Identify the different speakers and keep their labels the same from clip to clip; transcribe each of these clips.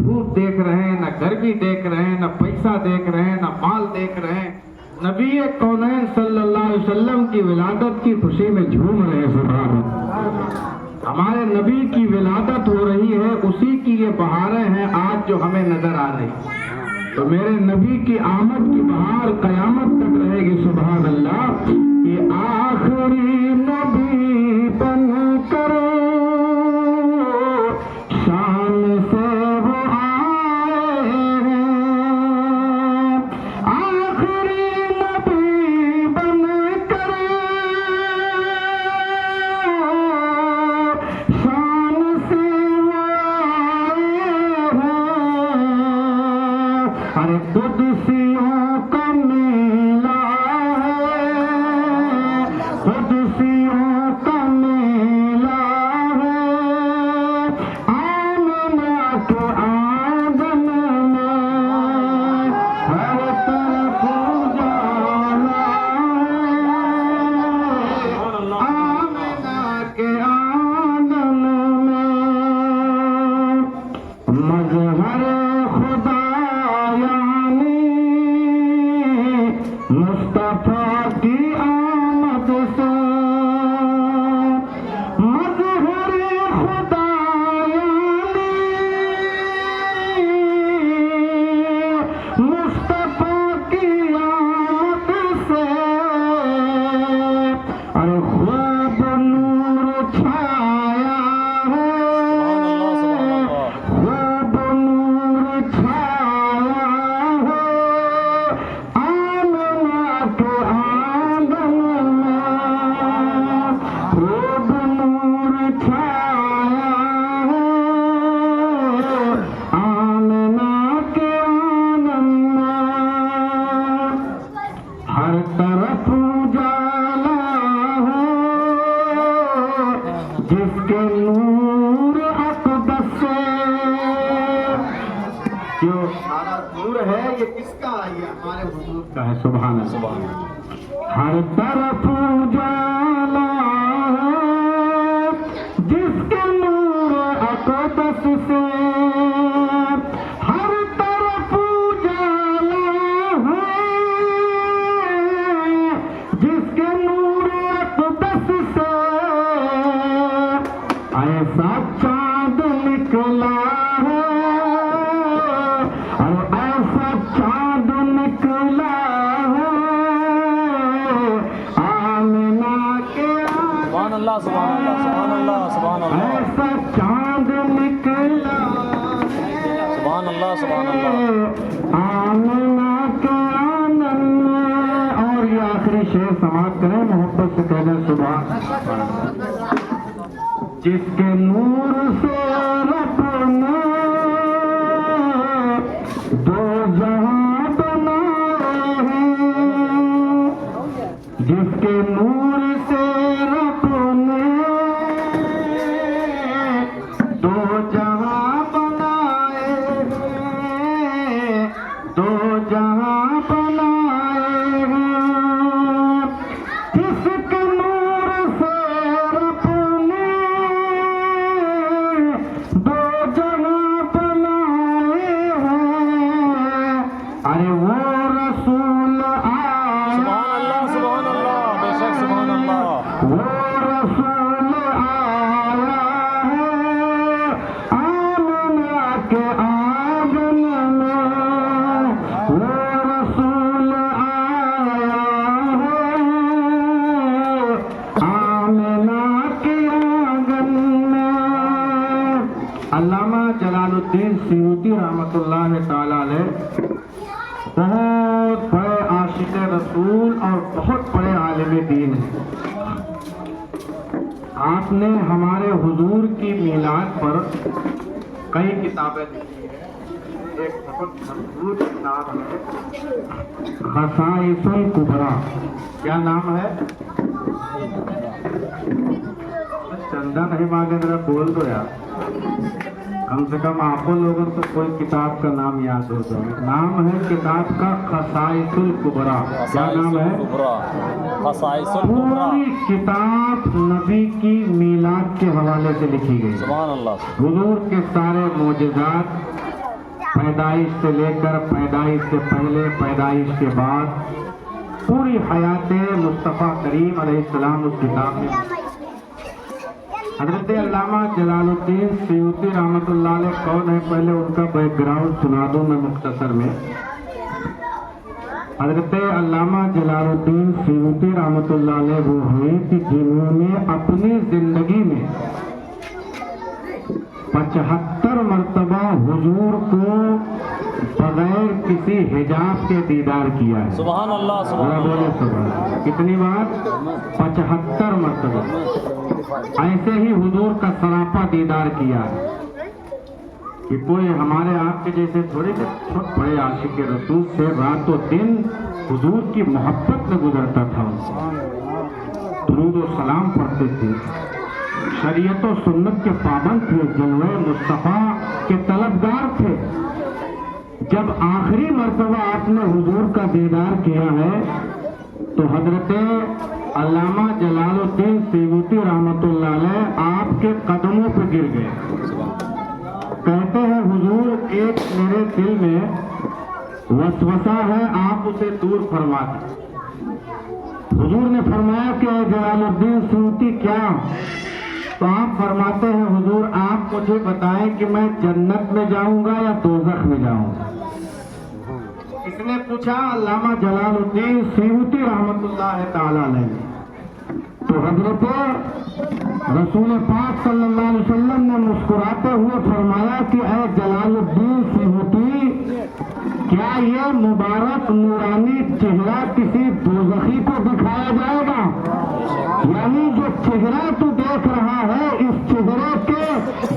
Speaker 1: دھوپ دیکھ رہے ہیں، نہ گرمی دیکھ رہے ہیں، نہ پیسہ دیکھ رہے ہیں، نہ مال دیکھ رہے ہیں، نبی کونین صلی اللہ علیہ وسلم کی ولادت کی خوشی میں جھوم رہے ہیں۔ سبحان اللہ، ہمارے نبی کی ولادت ہو رہی ہے، اسی کی یہ بہاریں ہیں آج جو ہمیں نظر آ رہی، تو میرے نبی کی آمد کی بہار قیامت تک رہے گی۔ سبحان اللہ، کہ آخری نبی بن کر شان سے وہ آئے ہیں، آخری نبی بن کر شان سے وہ آئے ہیں، ارے قدسیوں کا میلہ ہے، قدسیوں کا میلہ ہے، آمنہ کے آنگن میں ہر طرف اجالا ہے، آمنہ کے آنگن میں مظہر خدا یعنی مصطفیٰ کی آمد سے، مظہر خدا یعنی مصطفیٰ کی آمد سے، ارے خوب نور چھایا ہے، خوب نور چھایا ہے، آمنہ کے آنگن میں خوب نور چھایا ہے، آمنہ کے آنگن میں ہر طرف اجالا ہے، جس کے نور اقدس سے، جو سارا نور ہے یہ کس کا ہے؟ یہ ہمارے حضور کا ہے۔ سبحان اللہ، ہر طرف اجالا ہے، جس کے نور اقدس سے، ہر طرف اجالا ہے، جس کے نور اقدس سے، ایسا چاند نکلا ہے، اور ایسا چاند نکلا ہے، آمنہ کے
Speaker 2: سبحان اللہ، سبحان اللہ، سبحان اللہ، سبحان اللہ،
Speaker 1: ایسا چاند نکلا ہے،
Speaker 2: سبحان اللہ، سبحان اللہ،
Speaker 1: آمنہ کے آنگن میں۔ اور یہ آخری شعر سماعت کریں، محبت سے کہنا سبحان اللہ، جس کے نور سے رب نے دو جہاں بنائے ہیں، جس کے نور سے رب نے دو جہاں بنائے ہیں، دو جہاں بنائے ہیں، جس کے نور سے رب نے دو جہاں بنائے ہیں، ارے وہ رسول آیا،
Speaker 2: سبحان اللہ، بے شک سبحان اللہ،
Speaker 1: وہ رسول آیا ہے، آمنہ کے آنگن میں، وہ رسول آیا ہے، آمنہ کے آنگن میں۔ علامہ جلال الدین سیوطی رحمۃ اللہ تعالی علیہ بہت بڑے عاشق رسول اور بہت بڑے عالم دین ہیں۔ آپ نے ہمارے حضور کی میلاد پر کئی کتابیں لکھی ہیں، ایک بہت مشہور کتاب ہے خصائص الکبریٰ۔ کیا نام ہے؟ چندہ نہیں مانگے، ذرا بول دو یار، کم سے کم آپ لوگوں کو کوئی کتاب کا نام یاد ہو جائے۔ نام ہے کتاب کا خصائص الکبریٰ۔ کیا نام ہے؟
Speaker 2: خصائص الکبریٰ۔
Speaker 1: پوری کتاب نبی کی میلاد کے حوالے سے لکھی گئی۔
Speaker 2: سبحان اللہ،
Speaker 1: حضور کے سارے معجزات، پیدائش سے لے کر پیدائش سے پہلے، پیدائش کے بعد، پوری حیات مصطفیٰ کریم علیہ السلام اس کتاب میں۔ حضرت علامہ جلال الدین سیوطی رحمۃ اللہ علیہ کون ہے، پہلے ان کا بیک گراؤنڈ سنا دوں میں مختصر میں۔ حضرت علامہ جلال الدین سیوطی رحمۃ اللہ علیہ وہ ہیں کہ جنہوں نے اپنی زندگی میں 75 مرتبہ حضور کو بغیر کسی حجاب کے دیدار کیا ہے۔
Speaker 2: سبحان اللہ سبحان
Speaker 1: بولے
Speaker 2: اللہ
Speaker 1: سبحان۔ کتنی بار؟ 75 مرتبہ۔ ایسے ہی حضور کا سراپا دیدار کیا ہے کہ کوئی ہمارے آپ کے جیسے تھوڑے بڑے عاشق رسول سے رات و دن حضور کی محبت میں گزرتا تھا، درود و سلام پڑھتے تھے، شریعت و سنت کے پابند تھے، جلوہ مصطفیٰ کے طلبگار تھے۔ جب آخری مرتبہ آپ نے حضور کا دیدار کیا ہے تو حضرت علامہ جلال الدین سیوطی رحمۃ اللہ علیہ آپ کے قدموں پہ گر گئے۔ کہتے ہیں حضور ایک میرے دل میں وسوسہ ہے، آپ اسے دور فرما دیں۔ حضور نے فرمایا کہ اے جلال الدین سیوطی کیا؟ تو آپ فرماتے ہیں حضور آپ مجھے بتائیں کہ میں جنت میں جاؤں گا یا دوزخ میں جاؤں گا؟ اس نے پوچھا علامہ جلال الدین سیوطی رحمۃ اللہ تعالی علیہ۔ تو حضرت رسول پاک صلی اللہ علیہ وسلم نے مسکراتے ہوئے فرمایا کہ اے جلال الدین سیوطی، کیا یہ مبارک نورانی چہرہ کسی دوزخی کو دکھایا جائے گا؟ یعنی جو چہرہ تو دیکھ رہا ہے، اس چہرے کے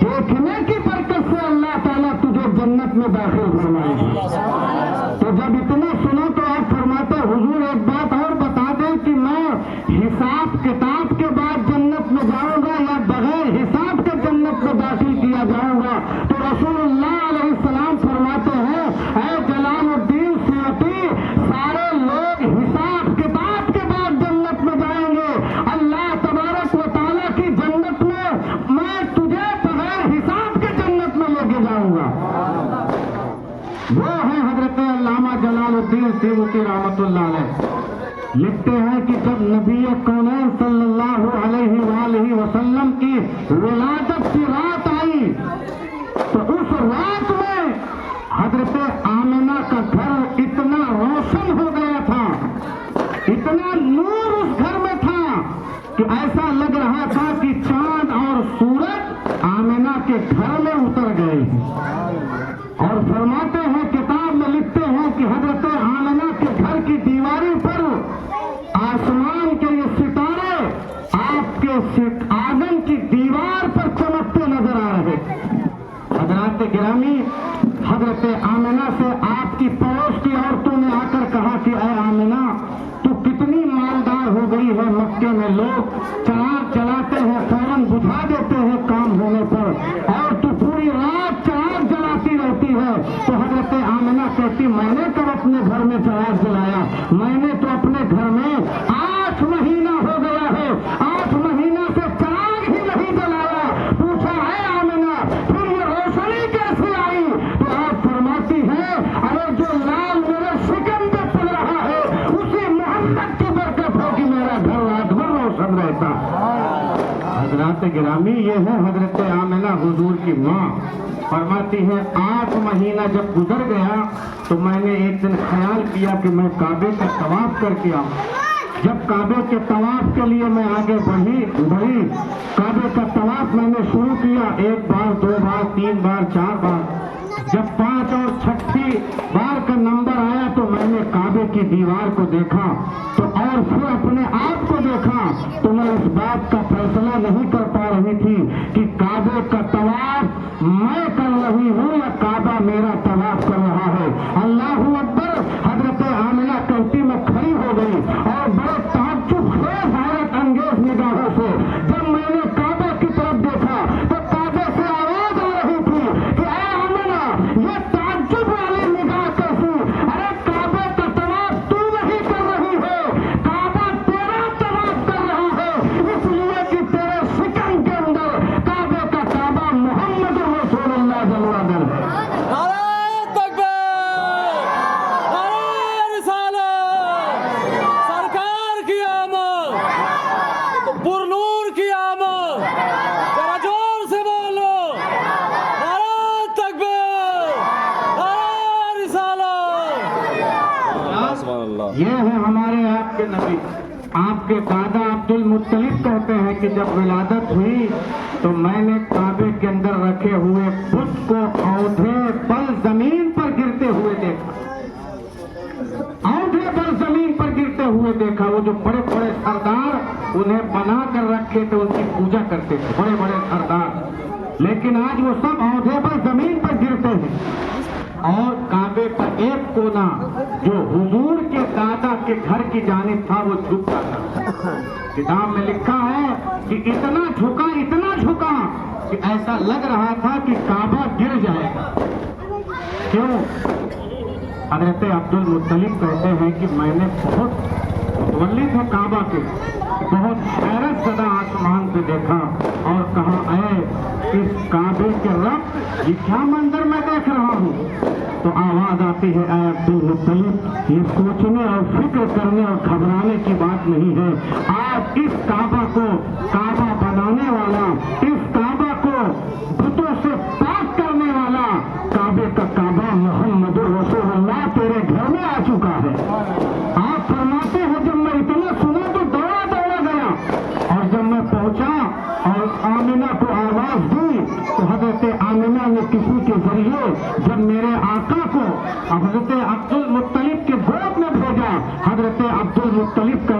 Speaker 1: دیکھنے کی برکت سے اللہ تعالیٰ تجھے جنت میں داخل فرمائے گا۔ تو جب اتنا سنو تو آپ فرماتے حضور ایک بات اور بتا دیں کہ میں حساب کتاب کے بعد جنت میں جاؤں گا یا بغیر حساب کے جنت میں داخل کیا جاؤں گا؟ تو رسول اللہ علیہ السلام فرماتے ہیں اے جلال الدین سیوطی، سارے لوگ حساب کتاب کے بعد جنت میں جائیں گے، اللہ تبارک و تعالیٰ کی جنت میں تجھے بغیر حساب کے جنت میں لے کے جاؤں گا۔ وہ ہیں حضرت علامہ جلال الدین سیوطی رحمۃ اللہ علیہ۔ لکھتے ہیں کہ جب نبی کونین صلی اللہ علیہ وآلہ وسلم کی ولادت کی رات آئی تو اس رات میں حضرت آمنہ کا گھر اتنا روشن ہو گیا تھا، اتنا نور اس گھر میں تھا کہ ایسا لگ رہا تھا کہ چاند اور سورج آمنہ کے گھر میں اتر گئے۔ اور فرماتے ہیں کتاب میں لکھتے ہیں کہ حضرت آمنہ کے گھر کی دیواری پر آسمان کے یہ ستارے آپ کے آنگن کی دیوار پر چمکتے نظر آ رہے۔ حضرات گرامی، حضرت آمنہ سے آپ کی پڑوس کی عورتوں نے آ کر کہا کہ اے آمنہ، تو کتنی مالدار ہو گئی ہے، مکے میں لوگ چراغ جلاتے ہیں فوراً بجھا دیتے ہیں کام ہونے پر، اور تو پوری رات چراغ جلاتی رہتی ہے۔ تو حضرت آمنہ کہتی میں نے کب اپنے گھر میں چراغ جلایا؟ میں نے تو اپنے گھر میں 8 مہینہ ہو گیا ہے، 8 مہینہ سے چراغ ہی نہیں جلایا۔ پوچھا ہے آمنہ پھر یہ روشنی کیسے آئی؟ تو آپ فرماتی ہیں ارے جو لال میرے شکم پہ پڑ رہا ہے اسی محمد کی برکت ہے کہ میرا گھر رات بھر روشن رہتا۔ حضرات گرامی، یہ ہے حضرت آمنہ حضور کی ماں۔ فرماتی ہے 8 مہینہ جب گزر گیا تو میں نے ایک دن خیال کیا کہ میں کعبے کا طواف کر کے آؤں۔ جب کعبے کے طواف کے لیے میں آگے بڑھی، کعبے کا طواف میں نے شروع کیا، 1 بار 2 بار 3 بار 4 بار۔ جب 5 اور 6 بار کا نمبر آیا تو میں نے کعبے کی دیوار کو دیکھا تو اور پھر اپنے آپ کو دیکھا تو میں اس بات کا فیصلہ نہیں کر پا رہی تھی کہ کعبے کا طواف میں کر رہی ہوں یا کعبہ میرا طواف کر رہا ہے۔ اللہ اکبر! حضرت آمنہ کہتی میں کھڑی ہو گئی اور بڑے تعجب خیز حیرت انگیز نگاہوں سے جب میں نے کعبے کی طرف دیکھا تو کعبے سے آواز آ رہی تھی کہ اے آمنہ، یہ تعجب والی نگاہ کیسی؟ ارے کعبے کا طواف تو نہیں کر رہی ہے، کعبہ تیرا طواف کر رہا ہے، اس لیے کہ تیرے شکم کے اندر کعبے کا کعبہ محمد رسول اللہ جل وعلا۔
Speaker 2: نعرہ
Speaker 1: یہ ہے ہمارے آپ کے نبی. آپ کے دادا عبد المطلب کہتے ہیں کہ جب ولادت ہوئی تو میں نے کعبے کے اندر رکھے ہوئے بت کو اودھے پر زمین پر گرتے ہوئے دیکھا. اودھے پر زمین پر گرتے ہوئے دیکھا. وہ جو بڑے بڑے سردار انہیں بنا کر رکھے تھے ان کی پوجا کرتے تھے, بڑے بڑے سردار, لیکن آج وہ سب اودھے پر زمین پر گرتے ہیں. اور کعبے کا ایک کونا جو حضور کے دادا کے گھر کی جانب تھا وہ جھکتا تھا. کتاب میں لکھا ہے کہ اتنا جھکا کہ ایسا لگ رہا تھا کہ کعبہ گر جائے گا. کیوں؟ حضرت عبد المطلب کہتے ہیں کہ میں نے بہت متولی تھے کعبہ کے, بہت حیرت زدہ آسمان پہ دیکھا اور کہا اے اس کعبے کے رب, یہ کیا منظر میں دیکھ رہا ہوں؟ تو آواز آتی ہے اے عبد المطلب, یہ سوچنے اور فکر کرنے اور گھبرانے کی بات نہیں ہے. آج اس کعبہ کو کعبہ بنانے والا, اس کعبہ کو بتوں سے پاک کرنے والا, کعبے کا کعبہ محمد رسول اللہ تیرے گھر میں آ چکا ہے. آپ فرماتے ہیں جب میں اتنا سنا تو دوڑا گیا, اور جب میں پہنچا اور آمنہ کو آواز دی تو حضرت آمنہ نے کسی کے ذریعے جب میرے آقا کو حضرت عبد المطلب کے گود میں بھیجا, حضرت عبد المطلب کا